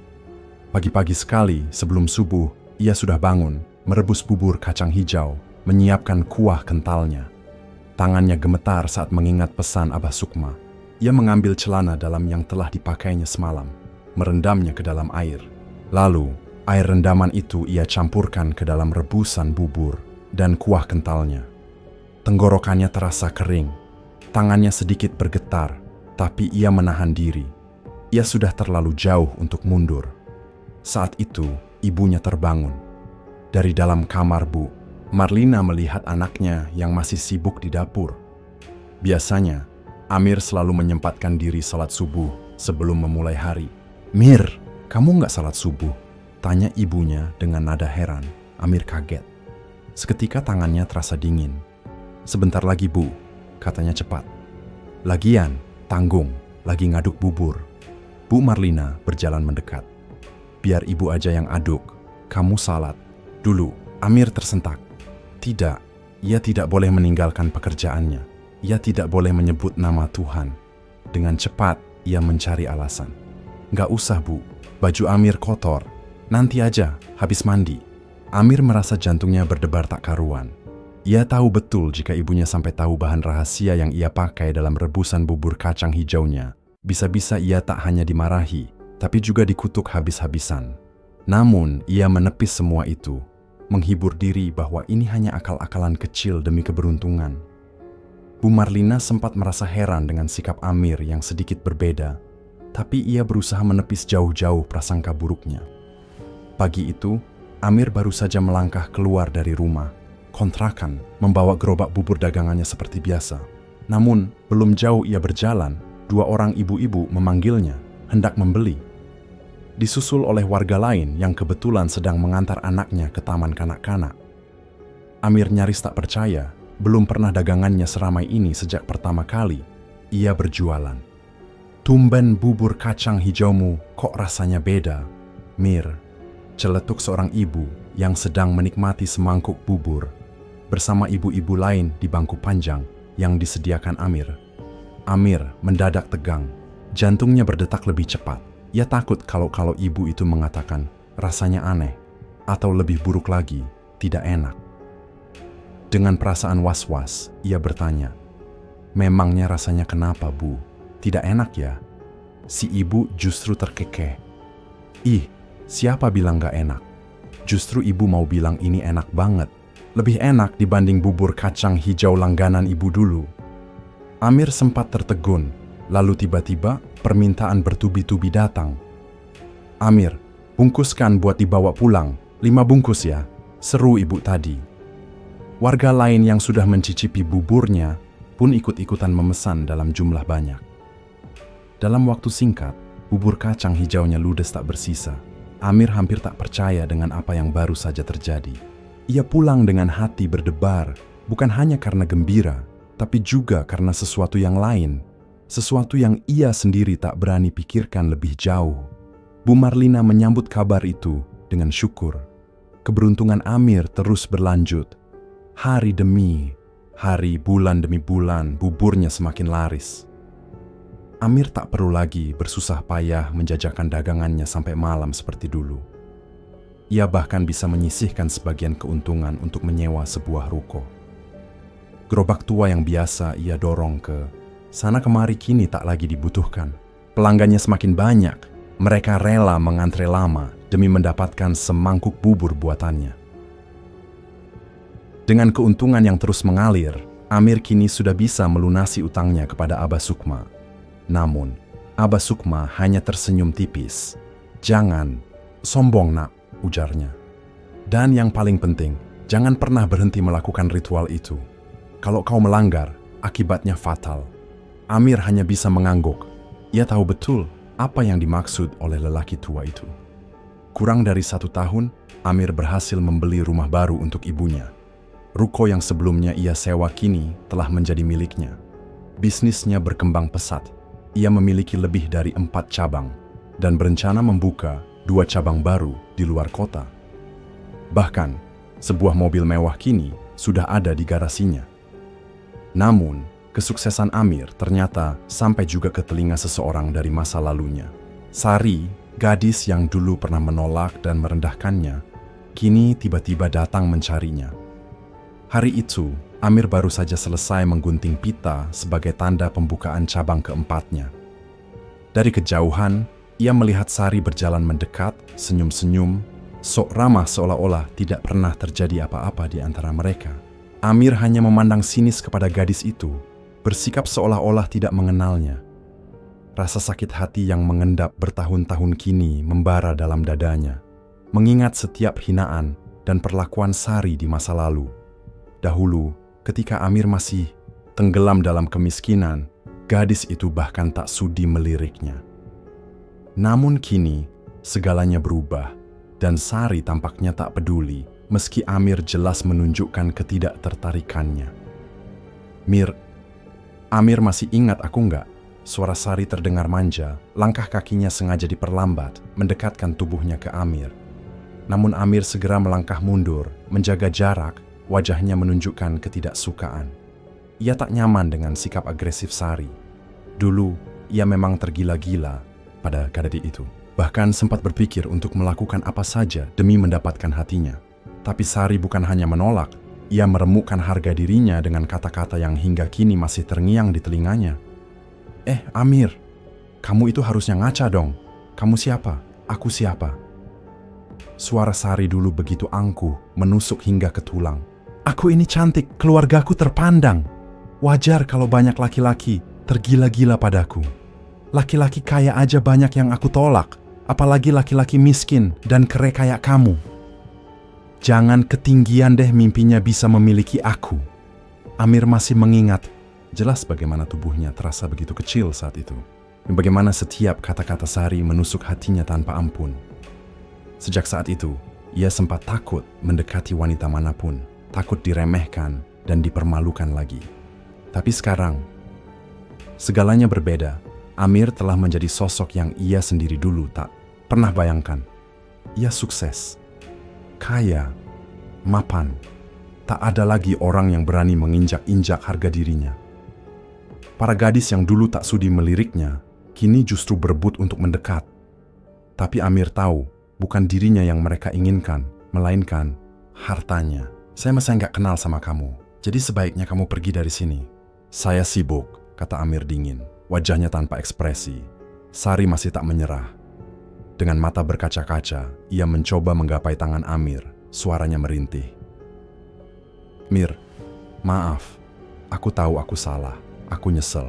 Pagi-pagi sekali sebelum subuh, ia sudah bangun, merebus bubur kacang hijau, menyiapkan kuah kentalnya. Tangannya gemetar saat mengingat pesan Abah Sukma. Ia mengambil celana dalam yang telah dipakainya semalam, merendamnya ke dalam air. Lalu, air rendaman itu ia campurkan ke dalam rebusan bubur dan kuah kentalnya. Tenggorokannya terasa kering, tangannya sedikit bergetar, tapi ia menahan diri. Ia sudah terlalu jauh untuk mundur. Saat itu, ibunya terbangun. Dari dalam kamar Bu Marlina melihat anaknya yang masih sibuk di dapur. Biasanya, Amir selalu menyempatkan diri salat subuh sebelum memulai hari. Mir, kamu nggak salat subuh? Tanya ibunya dengan nada heran. Amir kaget. Seketika tangannya terasa dingin. Sebentar lagi, Bu, katanya cepat. Lagian, tanggung, lagi ngaduk bubur. Bu Marlina berjalan mendekat. Biar ibu aja yang aduk, kamu salat. Dulu, Amir tersentak. Tidak, ia tidak boleh meninggalkan pekerjaannya. Ia tidak boleh menyebut nama Tuhan. Dengan cepat, ia mencari alasan. Nggak usah, Bu, baju Amir kotor. Nanti aja, habis mandi. Amir merasa jantungnya berdebar tak karuan. Ia tahu betul jika ibunya sampai tahu bahan rahasia yang ia pakai dalam rebusan bubur kacang hijaunya. Bisa-bisa ia tak hanya dimarahi, tapi juga dikutuk habis-habisan. Namun, ia menepis semua itu, menghibur diri bahwa ini hanya akal-akalan kecil demi keberuntungan. Bu Marlina sempat merasa heran dengan sikap Amir yang sedikit berbeda, tapi ia berusaha menepis jauh-jauh prasangka buruknya. Pagi itu, Amir baru saja melangkah keluar dari rumah, kontrakan, membawa gerobak bubur dagangannya seperti biasa. Namun, belum jauh ia berjalan, dua orang ibu-ibu memanggilnya, hendak membeli. Disusul oleh warga lain yang kebetulan sedang mengantar anaknya ke taman kanak-kanak. Amir nyaris tak percaya, belum pernah dagangannya seramai ini sejak pertama kali ia berjualan. Tumben bubur kacang hijaumu kok rasanya beda, Mir, celetuk seorang ibu yang sedang menikmati semangkuk bubur bersama ibu-ibu lain di bangku panjang yang disediakan Amir. Amir mendadak tegang, jantungnya berdetak lebih cepat. Ia takut kalau ibu itu mengatakan rasanya aneh, atau lebih buruk lagi, tidak enak. Dengan perasaan was-was, ia bertanya, memangnya rasanya kenapa, Bu? Tidak enak ya? Si ibu justru terkekeh. Ih, siapa bilang gak enak? Justru ibu mau bilang ini enak banget. Lebih enak dibanding bubur kacang hijau langganan ibu dulu. Amir sempat tertegun, lalu tiba-tiba permintaan bertubi-tubi datang. Amir, bungkuskan buat dibawa pulang, 5 bungkus ya, seru ibu tadi. Warga lain yang sudah mencicipi buburnya pun ikut-ikutan memesan dalam jumlah banyak. Dalam waktu singkat, bubur kacang hijaunya ludes tak bersisa. Amir hampir tak percaya dengan apa yang baru saja terjadi. Ia pulang dengan hati berdebar, bukan hanya karena gembira, tapi juga karena sesuatu yang lain. Sesuatu yang ia sendiri tak berani pikirkan lebih jauh. Bu Marlina menyambut kabar itu dengan syukur. Keberuntungan Amir terus berlanjut. Hari demi hari, bulan demi bulan, buburnya semakin laris. Amir tak perlu lagi bersusah payah menjajakan dagangannya sampai malam seperti dulu. Ia bahkan bisa menyisihkan sebagian keuntungan untuk menyewa sebuah ruko. Gerobak tua yang biasa ia dorong ke Sana kemari kini tak lagi dibutuhkan. Pelanggannya semakin banyak. Mereka rela mengantre lama demi mendapatkan semangkuk bubur buatannya. Dengan keuntungan yang terus mengalir, Amir kini sudah bisa melunasi utangnya kepada Abah Sukma. Namun, Abah Sukma hanya tersenyum tipis. "Jangan sombong, nak," ujarnya. "Dan yang paling penting, jangan pernah berhenti melakukan ritual itu. Kalau kau melanggar, akibatnya fatal." Amir hanya bisa mengangguk. Ia tahu betul apa yang dimaksud oleh lelaki tua itu. Kurang dari 1 tahun, Amir berhasil membeli rumah baru untuk ibunya. Ruko yang sebelumnya ia sewa kini telah menjadi miliknya. Bisnisnya berkembang pesat. Ia memiliki lebih dari 4 cabang dan berencana membuka 2 cabang baru di luar kota. Bahkan, sebuah mobil mewah kini sudah ada di garasinya. Namun, kesuksesan Amir ternyata sampai juga ke telinga seseorang dari masa lalunya. Sari, gadis yang dulu pernah menolak dan merendahkannya, kini tiba-tiba datang mencarinya. Hari itu, Amir baru saja selesai menggunting pita sebagai tanda pembukaan cabang keempatnya. Dari kejauhan, ia melihat Sari berjalan mendekat, senyum-senyum, sok ramah seolah-olah tidak pernah terjadi apa-apa di antara mereka. Amir hanya memandang sinis kepada gadis itu, bersikap seolah-olah tidak mengenalnya. Rasa sakit hati yang mengendap bertahun-tahun kini membara dalam dadanya, mengingat setiap hinaan dan perlakuan Sari di masa lalu. Dahulu, ketika Amir masih tenggelam dalam kemiskinan, gadis itu bahkan tak sudi meliriknya. Namun kini, segalanya berubah, dan Sari tampaknya tak peduli, meski Amir jelas menunjukkan ketidaktertarikannya. Amir masih ingat aku nggak?" Suara Sari terdengar manja, langkah kakinya sengaja diperlambat, mendekatkan tubuhnya ke Amir. Namun Amir segera melangkah mundur, menjaga jarak, wajahnya menunjukkan ketidaksukaan. Ia tak nyaman dengan sikap agresif Sari. Dulu, ia memang tergila-gila pada gadis itu. Bahkan sempat berpikir untuk melakukan apa saja demi mendapatkan hatinya. Tapi Sari bukan hanya menolak, ia meremukkan harga dirinya dengan kata-kata yang hingga kini masih terngiang di telinganya. Amir, kamu itu harusnya ngaca dong. Kamu siapa? Aku siapa?" Suara Sari dulu begitu angkuh, menusuk hingga ke tulang. "Aku ini cantik, keluargaku terpandang. Wajar kalau banyak laki-laki tergila-gila padaku. Laki-laki kaya aja banyak yang aku tolak, apalagi laki-laki miskin dan kere kayak kamu. Jangan ketinggian deh mimpinya bisa memiliki aku." Amir masih mengingat jelas bagaimana tubuhnya terasa begitu kecil saat itu. Dan bagaimana setiap kata-kata Sari menusuk hatinya tanpa ampun. Sejak saat itu, ia sempat takut mendekati wanita manapun, takut diremehkan dan dipermalukan lagi. Tapi sekarang, segalanya berbeda. Amir telah menjadi sosok yang ia sendiri dulu tak pernah bayangkan. Ia sukses, kaya, mapan. Tak ada lagi orang yang berani menginjak-injak harga dirinya. Para gadis yang dulu tak sudi meliriknya, kini justru berebut untuk mendekat. Tapi Amir tahu, bukan dirinya yang mereka inginkan, melainkan hartanya. "Saya masih nggak kenal sama kamu, jadi sebaiknya kamu pergi dari sini." "Saya sibuk," kata Amir dingin, wajahnya tanpa ekspresi. Sari masih tak menyerah. Dengan mata berkaca-kaca, ia mencoba menggapai tangan Amir, suaranya merintih. "Mir, maaf, aku tahu aku salah. Aku nyesel.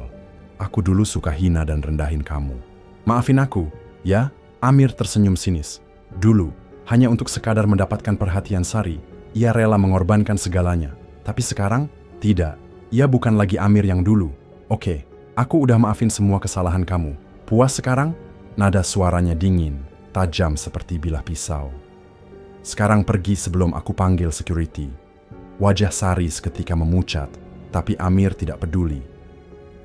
Aku dulu suka hina dan rendahin kamu. Maafin aku, ya?" Amir tersenyum sinis. Dulu, hanya untuk sekadar mendapatkan perhatian Sari, ia rela mengorbankan segalanya. Tapi sekarang, tidak. Ia bukan lagi Amir yang dulu. "Oke, aku udah maafin semua kesalahan kamu. Puas sekarang?" Nada suaranya dingin, tajam seperti bilah pisau. "Sekarang pergi sebelum aku panggil security." Wajah Sari seketika memucat, tapi Amir tidak peduli.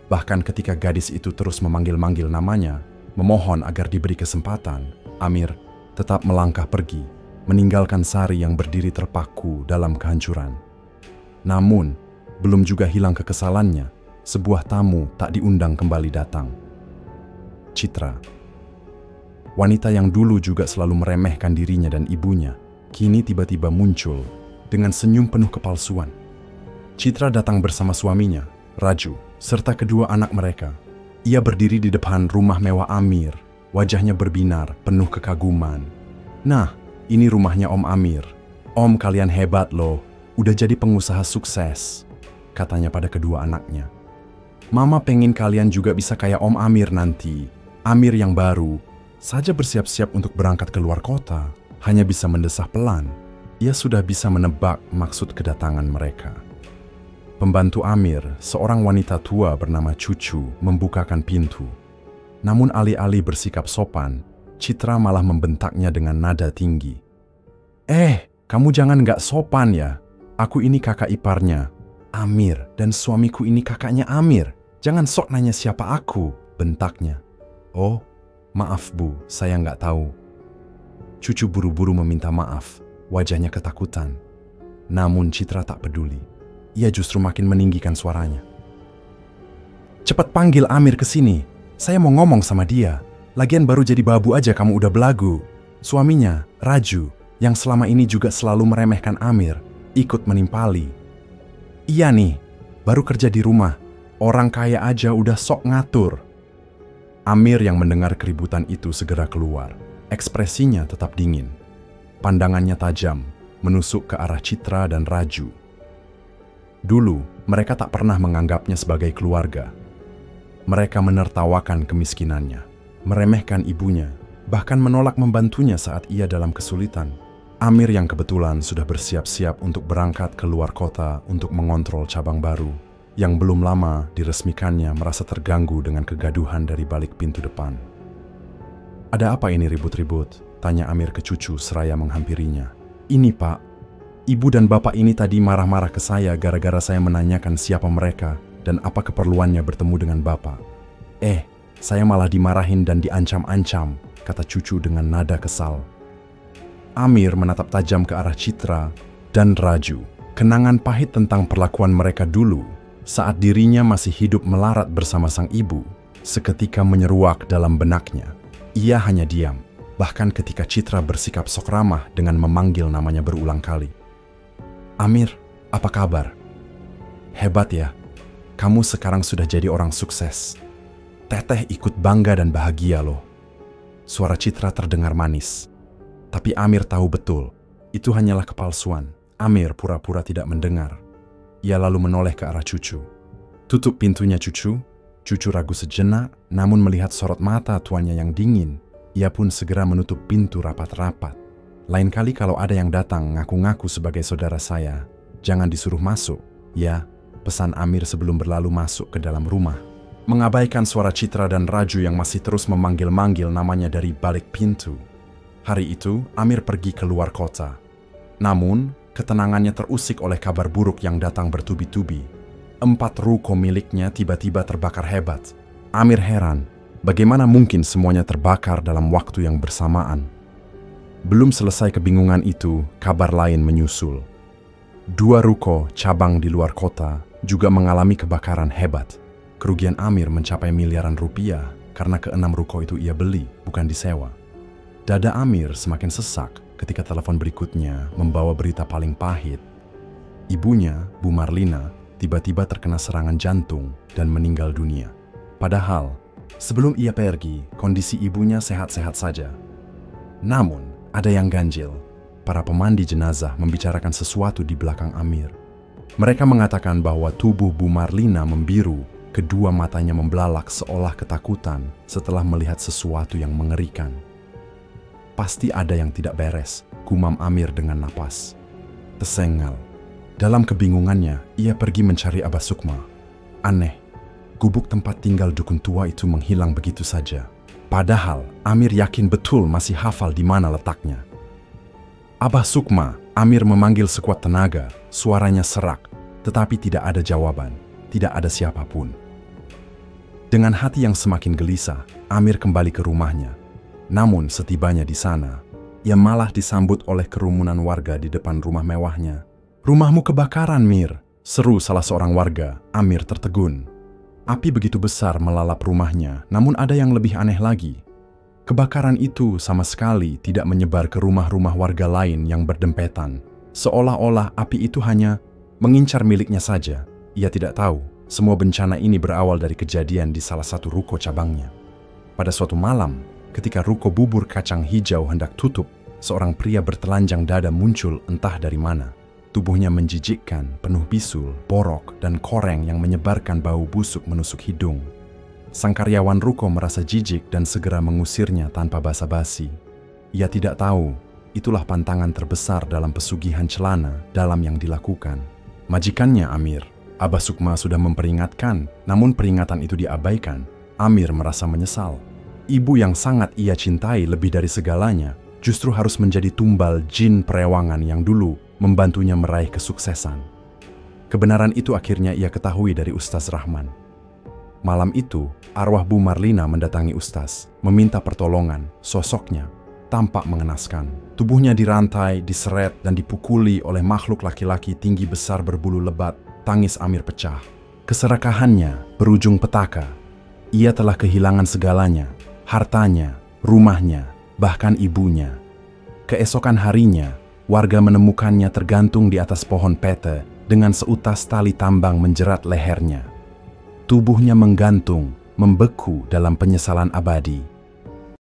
Bahkan ketika gadis itu terus memanggil-manggil namanya, memohon agar diberi kesempatan, Amir tetap melangkah pergi, meninggalkan Sari yang berdiri terpaku dalam kehancuran. Namun, belum juga hilang kekesalannya, sebuah tamu tak diundang kembali datang. Citra. Wanita yang dulu juga selalu meremehkan dirinya dan ibunya, kini tiba-tiba muncul dengan senyum penuh kepalsuan. Citra datang bersama suaminya, Raju, serta kedua anak mereka. Ia berdiri di depan rumah mewah Amir, wajahnya berbinar, penuh kekaguman. "Nah, ini rumahnya Om Amir. Om, kalian hebat loh, udah jadi pengusaha sukses," katanya pada kedua anaknya. "Mama pengen kalian juga bisa kayak Om Amir nanti. Amir yang baru saja bersiap-siap untuk berangkat ke luar kota, hanya bisa mendesah pelan. Ia sudah bisa menebak maksud kedatangan mereka." Pembantu Amir, seorang wanita tua bernama Cucu, membukakan pintu. Namun alih-alih bersikap sopan, Citra malah membentaknya dengan nada tinggi. Kamu jangan nggak sopan ya. Aku ini kakak iparnya Amir dan suamiku ini kakaknya Amir. Jangan sok nanya siapa aku, bentaknya. "Oh, maaf Bu, saya nggak tahu." Cucu buru-buru meminta maaf, wajahnya ketakutan. Namun Citra tak peduli. Ia justru makin meninggikan suaranya. "Cepat panggil Amir ke sini. Saya mau ngomong sama dia. Lagian baru jadi babu aja kamu udah belagu." Suaminya, Raju, yang selama ini juga selalu meremehkan Amir, ikut menimpali. "Iya nih, baru kerja di rumah. Orang kaya aja udah sok ngatur." Amir yang mendengar keributan itu segera keluar. Ekspresinya tetap dingin. Pandangannya tajam, menusuk ke arah Citra dan Raju. Dulu, mereka tak pernah menganggapnya sebagai keluarga. Mereka menertawakan kemiskinannya, meremehkan ibunya, bahkan menolak membantunya saat ia dalam kesulitan. Amir yang kebetulan sudah bersiap-siap untuk berangkat ke luar kota untuk mengontrol cabang baru, yang belum lama diresmikannya merasa terganggu dengan kegaduhan dari balik pintu depan. "Ada apa ini ribut-ribut?" tanya Amir ke Cucu seraya menghampirinya. "Ini Pak, Ibu dan Bapak ini tadi marah-marah ke saya gara-gara saya menanyakan siapa mereka dan apa keperluannya bertemu dengan Bapak. Saya malah dimarahin dan diancam-ancam," kata Cucu dengan nada kesal. Amir menatap tajam ke arah Citra dan Raju. Kenangan pahit tentang perlakuan mereka dulu saat dirinya masih hidup melarat bersama sang ibu seketika menyeruak dalam benaknya. Ia hanya diam, bahkan ketika Citra bersikap sok ramah dengan memanggil namanya berulang kali. "Amir, apa kabar? Hebat ya, kamu sekarang sudah jadi orang sukses. Teteh ikut bangga dan bahagia loh." Suara Citra terdengar manis. Tapi Amir tahu betul, itu hanyalah kepalsuan. Amir pura-pura tidak mendengar. Ia lalu menoleh ke arah Cucu. "Tutup pintunya Cucu." Cucu ragu sejenak, namun melihat sorot mata tuannya yang dingin, ia pun segera menutup pintu rapat-rapat. "Lain kali kalau ada yang datang ngaku-ngaku sebagai saudara saya, jangan disuruh masuk, ya," pesan Amir sebelum berlalu masuk ke dalam rumah. Mengabaikan suara Citra dan Raju yang masih terus memanggil-manggil namanya dari balik pintu. Hari itu, Amir pergi ke luar kota. Namun, ketenangannya terusik oleh kabar buruk yang datang bertubi-tubi. 4 ruko miliknya tiba-tiba terbakar hebat. Amir heran, bagaimana mungkin semuanya terbakar dalam waktu yang bersamaan. Belum selesai kebingungan itu, kabar lain menyusul. 2 ruko cabang di luar kota juga mengalami kebakaran hebat. Kerugian Amir mencapai miliaran rupiah karena ke-6 ruko itu ia beli, bukan disewa. Dada Amir semakin sesak ketika telepon berikutnya membawa berita paling pahit. Ibunya, Bu Marlina, tiba-tiba terkena serangan jantung dan meninggal dunia. Padahal, sebelum ia pergi, kondisi ibunya sehat-sehat saja. Namun, ada yang ganjil. Para pemandi jenazah membicarakan sesuatu di belakang Amir. Mereka mengatakan bahwa tubuh Bu Marlina membiru, kedua matanya membelalak seolah ketakutan setelah melihat sesuatu yang mengerikan. "Pasti ada yang tidak beres," gumam Amir dengan napas tersengal. Dalam kebingungannya, ia pergi mencari Abah Sukma. Aneh, gubuk tempat tinggal dukun tua itu menghilang begitu saja. Padahal Amir yakin betul masih hafal di mana letaknya. "Abah Sukma," Amir memanggil sekuat tenaga, suaranya serak, tetapi tidak ada jawaban, tidak ada siapapun. Dengan hati yang semakin gelisah, Amir kembali ke rumahnya. Namun setibanya di sana, ia malah disambut oleh kerumunan warga di depan rumah mewahnya. "Rumahmu kebakaran, Mir," seru salah seorang warga. Amir tertegun. Api begitu besar melalap rumahnya, namun ada yang lebih aneh lagi. Kebakaran itu sama sekali tidak menyebar ke rumah-rumah warga lain yang berdempetan. Seolah-olah api itu hanya mengincar miliknya saja. Ia tidak tahu Semua bencana ini berawal dari kejadian di salah satu ruko cabangnya. Pada suatu malam, ketika ruko bubur kacang hijau hendak tutup, seorang pria bertelanjang dada muncul entah dari mana. Tubuhnya menjijikkan, penuh bisul, borok, dan koreng yang menyebarkan bau busuk menusuk hidung. Sang karyawan ruko merasa jijik dan segera mengusirnya tanpa basa-basi. Ia tidak tahu, itulah pantangan terbesar dalam pesugihan celana dalam yang dilakukan. Majikannya Amir, Abah Sukma sudah memperingatkan, namun peringatan itu diabaikan. Amir merasa menyesal. Ibu yang sangat ia cintai lebih dari segalanya, justru harus menjadi tumbal jin perewangan yang dulu membantunya meraih kesuksesan. Kebenaran itu akhirnya ia ketahui dari Ustaz Rahman. Malam itu, arwah Bu Marlina mendatangi Ustaz, meminta pertolongan. Sosoknya tampak mengenaskan. Tubuhnya dirantai, diseret, dan dipukuli oleh makhluk laki-laki tinggi besar berbulu lebat. Tangis Amir pecah. Keserakahannya berujung petaka. Ia telah kehilangan segalanya, hartanya, rumahnya, bahkan ibunya. Keesokan harinya, warga menemukannya tergantung di atas pohon pete dengan seutas tali tambang menjerat lehernya. Tubuhnya menggantung, membeku dalam penyesalan abadi.